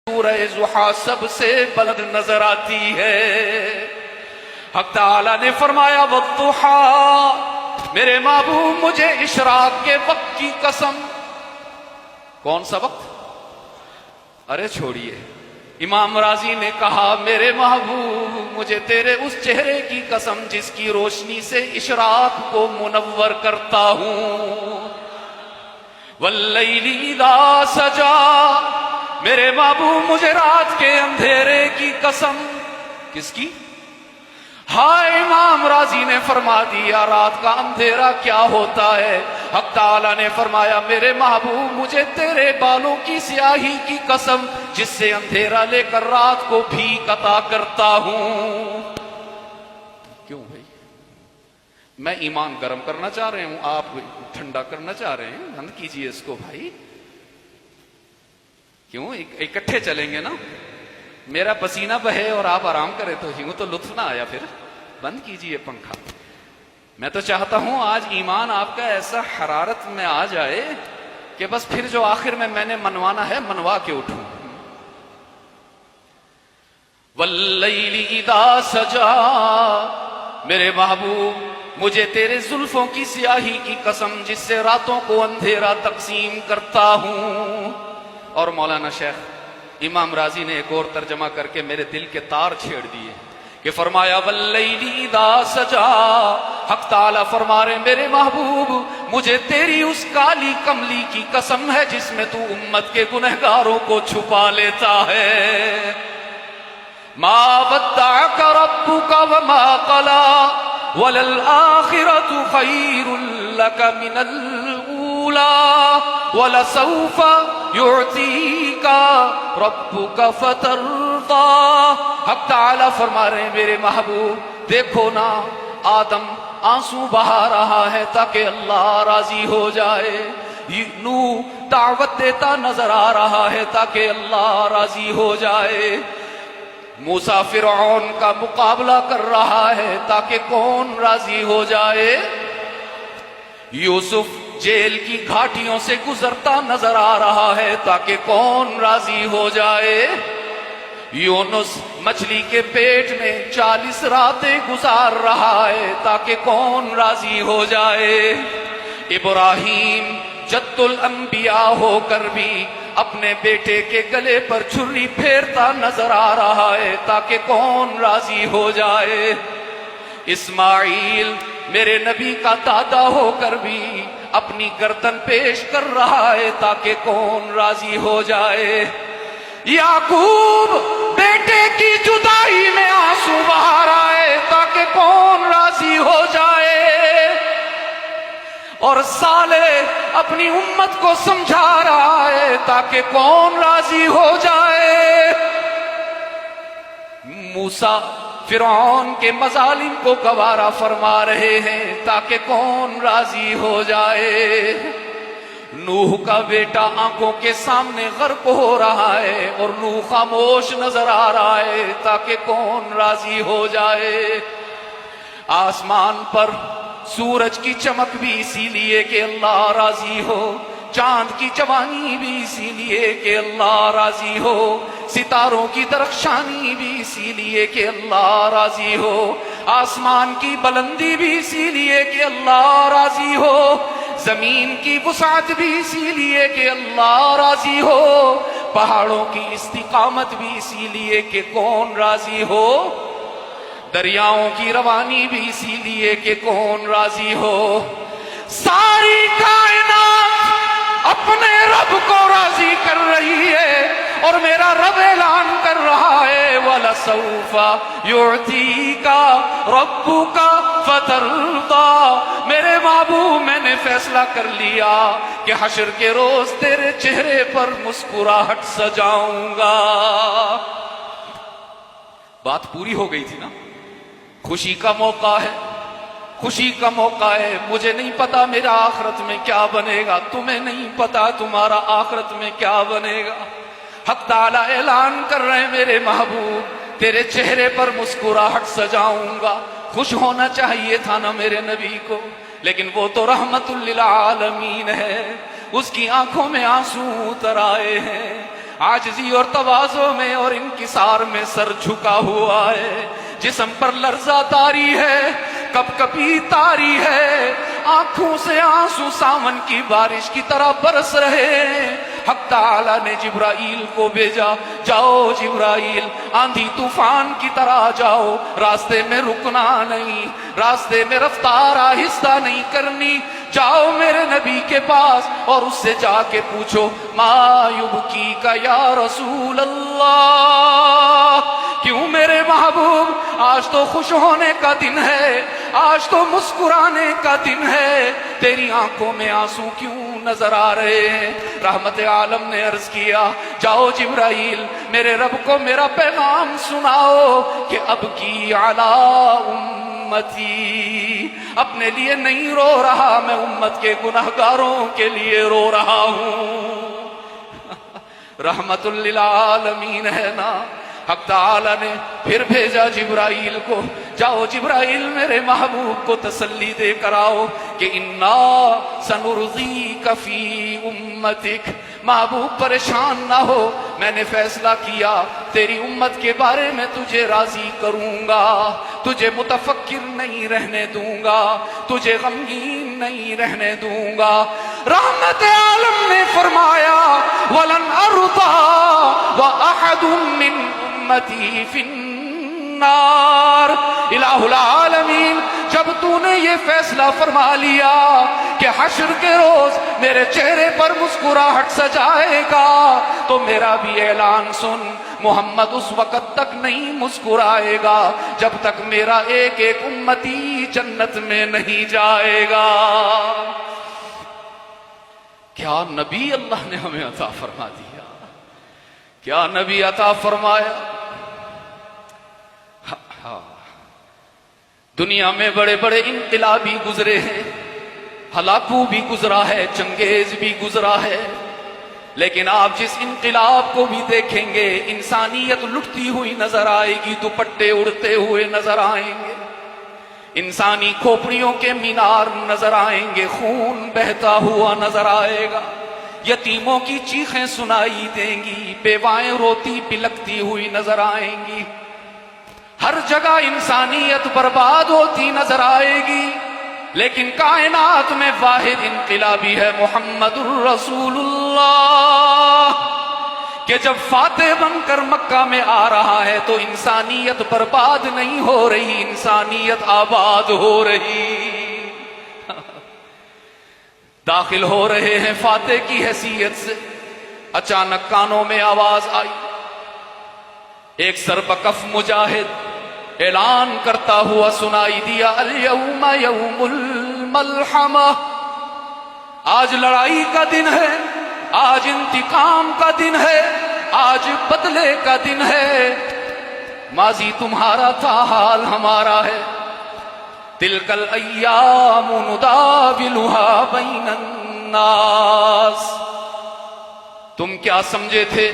سورہ ضحیٰ سب سے بلند نظر آتی ہے۔ حق تعالیٰ نے فرمایا والضحیٰ، میرے محبوب مجھے اشراق کے وقت کی قسم۔ کون سا وقت؟ ارے چھوڑیے، امام راضی نے کہا میرے محبوب مجھے تیرے اس چہرے کی قسم جس کی روشنی سے اشراق کو منور کرتا ہوں۔ واللیل اذا سجا، میرے محبوب مجھے رات کے اندھیرے کی قسم۔ کس کی؟ ہائے امام راضی نے فرما دیا رات کا اندھیرا کیا ہوتا ہے۔ حق تعالیٰ نے فرمایا میرے محبوب مجھے تیرے بالوں کی سیاہی کی قسم جس سے اندھیرا لے کر رات کو بھیک عطا کرتا ہوں۔ کیوں بھائی؟ میں ایمان گرم کرنا چاہ رہے ہوں، آپ ٹھنڈا کرنا چاہ رہے ہیں، بند کیجئے اس کو بھائی۔ کیوں اکٹھے چلیں گے نا؟ میرا پسینہ بہے اور آپ آرام کریں تو یوں تو لطف نہ آیا، پھر بند کیجئے پنکھا۔ میں تو چاہتا ہوں آج ایمان آپ کا ایسا حرارت میں آ جائے کہ بس پھر جو آخر میں نے منوانا ہے منوا کے اٹھوں۔ واللیل اذا سجا، میرے محبوب مجھے تیرے زلفوں کی سیاہی کی قسم جس سے راتوں کو اندھیرا تقسیم کرتا ہوں۔ اور مولانا شیخ امام راضی نے ایک اور ترجمہ کر کے میرے دل کے تار چھیڑ دیے کہ فرمایا واللیل اذا سجا، حق تعالیٰ فرما رہے میرے محبوب مجھے تیری اس کالی کملی کی قسم ہے جس میں تو امت کے گنہگاروں کو چھپا لیتا ہے۔ ما ودعک ربک وما قلی وللآخرۃ خیر لک من الاولی ولسوف یعطیک ربک فترضی۔ حق تعالیٰ فرما رہے ہیں میرے محبوب دیکھو نا، آدم آنسو بہا رہا ہے تاکہ اللہ راضی ہو جائے، نوح دعوت دیتا نظر آ رہا ہے تاکہ اللہ راضی ہو جائے، موسیٰ فرعون کا مقابلہ کر رہا ہے تاکہ کون راضی ہو جائے، یوسف جیل کی گھاٹیوں سے گزرتا نظر آ رہا ہے تاکہ کون راضی ہو جائے، یونس مچھلی کے پیٹ میں 40 راتیں گزار رہا ہے تاکہ کون راضی ہو جائے، ابراہیم جد الانبیاء ہو کر بھی اپنے بیٹے کے گلے پر چھری پھیرتا نظر آ رہا ہے تاکہ کون راضی ہو جائے، اسماعیل میرے نبی کا دادا ہو کر بھی اپنی گردن پیش کر رہا ہے تاکہ کون راضی ہو جائے، یعقوب بیٹے کی جدائی میں آنسو بہا رہا ہے تاکہ کون راضی ہو جائے، اور صالح اپنی امت کو سمجھا رہا ہے تاکہ کون راضی ہو جائے، موسیٰ فرعون کے مظالم کو گوارا فرما رہے ہیں تاکہ کون راضی ہو جائے، نوح کا بیٹا آنکھوں کے سامنے غرق ہو رہا ہے اور نوح خاموش نظر آ رہا ہے تاکہ کون راضی ہو جائے، آسمان پر سورج کی چمک بھی اسی لیے کہ اللہ راضی ہو، چاند کی جوانی بھی اسی لیے کہ اللہ راضی ہو، ستاروں کی درخشانی بھی اسی لیے کہ اللہ راضی ہو، آسمان کی بلندی بھی اسی لیے کہ اللہ راضی ہو، زمین کی وسعت بھی اسی لیے کہ اللہ راضی ہو، پہاڑوں کی استقامت بھی اسی لیے کہ کون راضی ہو، دریاؤں کی روانی بھی اسی لیے کہ کون راضی ہو، ساری کائنات اپنے رب کو راضی کر رہی ہے اور میرا رب اعلان کر رہا ہے وَلَسَوْفَ يُعْطِيكَ رَبُّكَ فَتَرْضَى، میرے محبوب میں نے فیصلہ کر لیا کہ حشر کے روز تیرے چہرے پر مسکراہٹ سجاؤں گا۔ بات پوری ہو گئی تھی نا، خوشی کا موقع ہے، خوشی کا موقع ہے، مجھے نہیں پتا میرا آخرت میں کیا بنے گا، تمہیں نہیں پتا تمہارا آخرت میں کیا بنے گا، حق تعالیٰ اعلان کر رہے ہیں میرے محبوب تیرے چہرے پر مسکراہٹ سجاؤں گا۔ خوش ہونا چاہیے تھا نا میرے نبی کو، لیکن وہ تو رحمت للعالمین ہے، اس کی آنکھوں میں آنسو اتر آئے ہیں۔ عاجزی اور تواضع میں اور انکسار میں سر جھکا ہوا ہے، جسم پر لرزہ طاری ہے، کپ کپی طاری ہے، آنکھوں سے آنسو ساون کی بارش کی طرح برس رہے ہیں۔ حق تعالی نے جبرائیل کو بھیجا، جاؤ جبرائیل، آندھی طوفان کی طرح جاؤ، راستے میں رکنا نہیں، راستے میں رفتار آہستہ نہیں کرنی، جاؤ میرے نبی کے پاس اور اس سے جا کے پوچھو ما یبکیک یا رسول اللہ، کیوں میرے محبوب آج تو خوش ہونے کا دن ہے، آج تو مسکرانے کا دن ہے، تیری آنکھوں میں آنسو کیوں نظر آ رہے ہیں؟ رحمت عالم نے عرض کیا، جاؤ جبرائیل، میرے رب کو میرا پیغام سناؤ کہ اب کی علی امتی، اپنے لیے نہیں رو رہا، میں امت کے گناہگاروں کے لیے رو رہا ہوں۔ رحمت للعالمین ہے نا۔ حق تعالی نے پھر بھیجا جبرائیل کو، جاؤ جبرائیل میرے محبوب کو تسلی دے کر آؤ کہ انا سنرضیک فی امتک، محبوب پریشان نہ ہو، میں نے فیصلہ کیا تیری امت کے بارے میں تجھے راضی کروں گا، تجھے متفکر نہیں رہنے دوں گا، تجھے غمگین نہیں رہنے دوں گا۔ رحمت عالم نے فرمایا وَلَنْ أَرْضَى وَأَحَدٌ مِّنْ أُمَّتِي فِي النَّارِ، الہ العالمین، جب تو نے یہ فیصلہ فرما لیا کہ حشر کے روز میرے چہرے پر مسکراہٹ سجائے گا، تو میرا بھی اعلان سن، محمد اس وقت تک نہیں مسکرائے گا جب تک میرا ایک ایک امتی جنت میں نہیں جائے گا۔ کیا نبی اللہ نے ہمیں عطا فرما دیا، کیا نبی عطا فرمایا۔ دنیا میں بڑے بڑے انقلابی گزرے ہیں، ہلاکو بھی گزرا ہے، چنگیز بھی گزرا ہے، لیکن آپ جس انقلاب کو بھی دیکھیں گے انسانیت لٹتی ہوئی نظر آئے گی، دوپٹے اڑتے ہوئے نظر آئیں گے، انسانی کھوپڑیوں کے مینار نظر آئیں گے، خون بہتا ہوا نظر آئے گا، یتیموں کی چیخیں سنائی دیں گی، بیوائیں روتی پلکتی ہوئی نظر آئیں گی، ہر جگہ انسانیت برباد ہوتی نظر آئے گی، لیکن کائنات میں واحد انقلابی ہے محمد الرسول اللہ، کہ جب فاتح بن کر مکہ میں آ رہا ہے تو انسانیت برباد نہیں ہو رہی، انسانیت آباد ہو رہی۔ داخل ہو رہے ہیں فاتح کی حیثیت سے، اچانک کانوں میں آواز آئی، ایک سربکف مجاہد اعلان کرتا ہوا سنائی دیا، الیوم یوم الملحمہ، آج لڑائی کا دن ہے، آج انتقام کا دن ہے، آج بدلے کا دن ہے، ماضی تمہارا تھا حال ہمارا ہے، تلک الایام نداولها بین الناس، تم کیا سمجھے تھے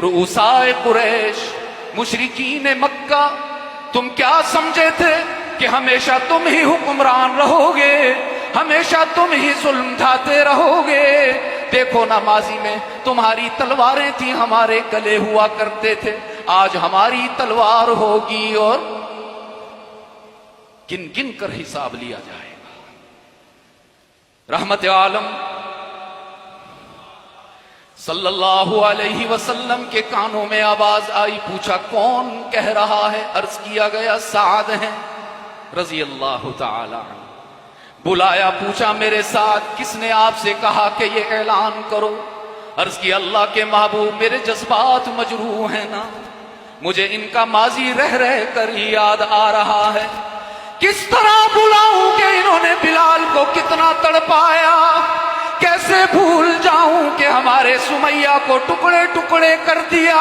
رؤسائے قریش، مشرکین مکہ، تم کیا سمجھے تھے کہ ہمیشہ تم ہی حکمران رہو گے، ہمیشہ تم ہی ظلم ڈھاتے رہو گے؟ دیکھو نا، ماضی میں تمہاری تلواریں تھیں، ہمارے گلے ہوا کرتے تھے، آج ہماری تلوار ہوگی اور گن گن کر حساب لیا جائے گا۔ رحمت عالم صلی اللہ علیہ وسلم کے کانوں میں آواز آئی، پوچھا کون کہہ رہا ہے؟ عرض کیا گیا سعد ہیں رضی اللہ تعالی عنہ۔ بلایا، پوچھا میرے ساتھ کس نے آپ سے کہا کہ یہ اعلان کرو؟ عرض کیا اللہ کے محبوب، میرے جذبات مجروح ہیں نا، مجھے ان کا ماضی رہ رہ کر ہی یاد آ رہا ہے، کس طرح بلاؤں کہ انہوں نے بلال کو کتنا تڑپایا، کیسے بھول جاؤں کہ ہمارے سمیہ کو ٹکڑے ٹکڑے کر دیا،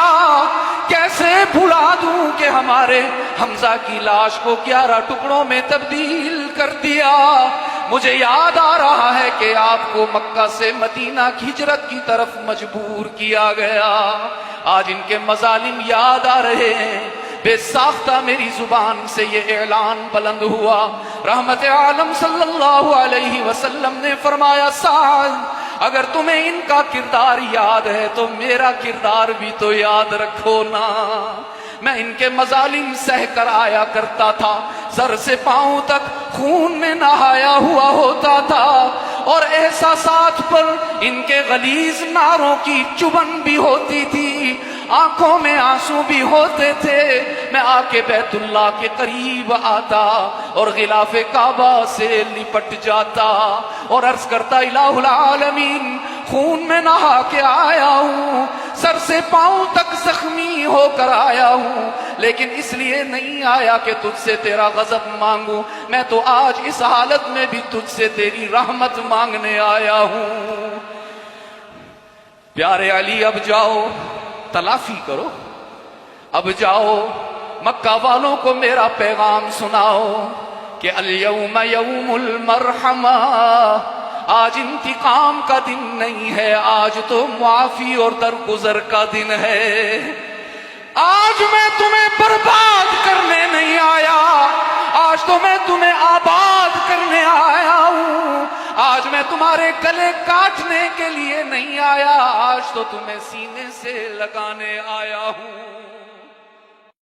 کیسے بھلا دوں کہ ہمارے حمزہ کی لاش کو 11 ٹکڑوں میں تبدیل کر دیا۔ مجھے یاد آ رہا ہے کہ آپ کو مکہ سے مدینہ کی ہجرت کی طرف مجبور کیا گیا، آج ان کے مظالم یاد آ رہے ہیں، بے ساختہ میری زبان سے یہ اعلان بلند ہوا۔ رحمت عالم صلی اللہ علیہ وسلم نے فرمایا سعد اگر تمہیں ان کا کردار یاد ہے تو میرا کردار بھی تو یاد رکھو نا۔ میں ان کے مظالم سہ کر آیا کرتا تھا، سر سے پاؤں تک خون میں نہایا ہوا ہوتا تھا، اور احساسات پر ان کے غلیظ ناروں کی چبھن بھی ہوتی تھی، آنکھوں میں آنسو بھی ہوتے تھے۔ میں آ کے بیت اللہ کے قریب آتا اور غلاف کعبہ سے لپٹ جاتا اور عرض کرتا الہ العالمین، خون میں نہا کے آیا ہوں، سر سے پاؤں تک زخمی ہو کر آیا ہوں، لیکن اس لیے نہیں آیا کہ تجھ سے تیرا غضب مانگوں، میں تو آج اس حالت میں بھی تجھ سے تیری رحمت مانگنے آیا ہوں۔ پیارے علی اب جاؤ، تلافی کرو، اب جاؤ مکہ والوں کو میرا پیغام سناؤ کہ الیوم یوم المرحمہ، آج انتقام کا دن نہیں ہے، آج تو معافی اور درگزر کا دن ہے۔ آج میں تمہیں برباد کرنے نہیں آیا، آج تو میں تمہیں آباد کرنے آیا ہوں۔ آج میں تمہارے گلے کاٹنے کے لیے نہیں آیا، آج تو تمہیں سینے سے لگانے آیا ہوں۔